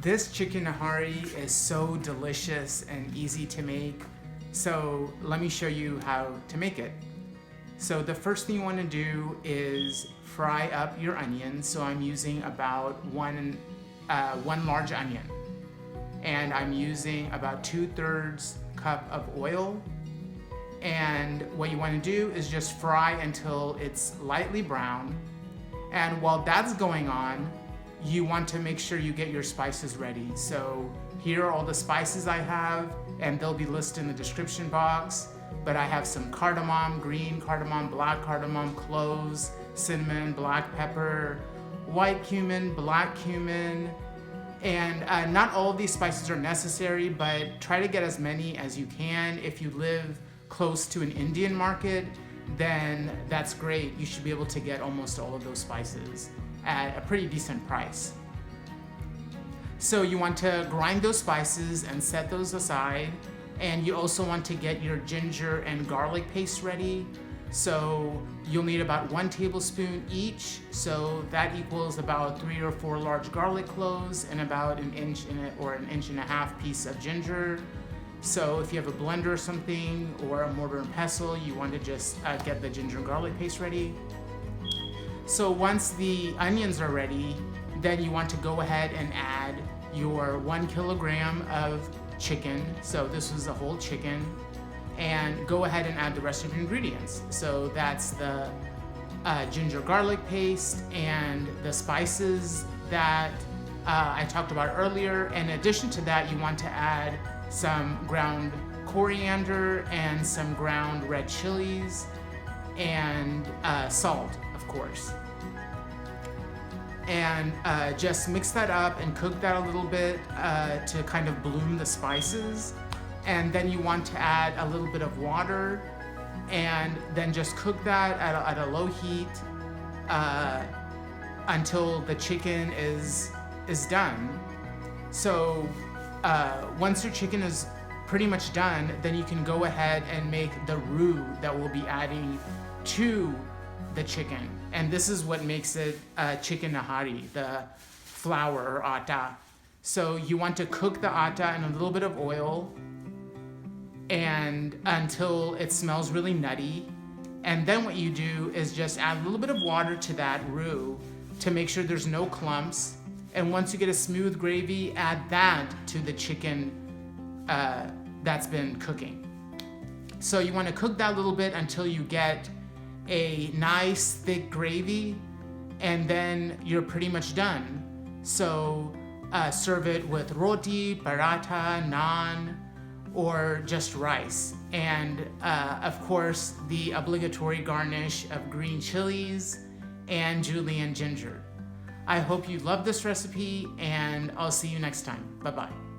This chicken nihari is so delicious and easy to make. So let me show you how to make it. So the first thing you want to do is fry up your onions. So I'm using about one large onion, and I'm using about 2/3 cup of oil. And what you want to do is just fry until it's lightly brown. And while that's going on, you want to make sure you get your spices ready. So here are all the spices I have, and they'll be listed in the description box. But I have some cardamom, green cardamom, black cardamom, cloves, cinnamon, black pepper, white cumin, black cumin, and not all of these spices are necessary, but try to get as many as you can. If you live close to an Indian market, then that's great. You should be able to get almost all of those spices at a pretty decent price. So you want to grind those spices and set those aside. And you also want to get your ginger and garlic paste ready. So you'll need about 1 tablespoon each. So that equals about 3 or 4 large garlic cloves and about an inch or an inch and a half piece of ginger. So if you have a blender or something, or a mortar and pestle, you want to just get the ginger and garlic paste ready. So once the onions are ready, then you want to go ahead and add your 1 kilogram of chicken. So this was a whole chicken, and go ahead and add the rest of your ingredients. So that's the ginger garlic paste and the spices that I talked about earlier. In addition to that, you want to add some ground coriander and some ground red chilies and salt, of course. And just mix that up and cook that a little bit to kind of bloom the spices. And then you want to add a little bit of water, and then just cook that at a low heat until the chicken is done. So once your chicken is pretty much done, then you can go ahead and make the roux that we'll be adding to the chicken. And this is what makes it chicken nihari, the flour or atta. So you want to cook the atta in a little bit of oil and until it smells really nutty. And then what you do is just add a little bit of water to that roux to make sure there's no clumps. And once you get a smooth gravy, add that to the chicken that's been cooking. So you want to cook that a little bit until you get a nice thick gravy, and then you're pretty much done. So serve it with roti, paratha, naan, or just rice. And of course, the obligatory garnish of green chilies and julienne ginger. I hope you love this recipe, and I'll see you next time. Bye-bye.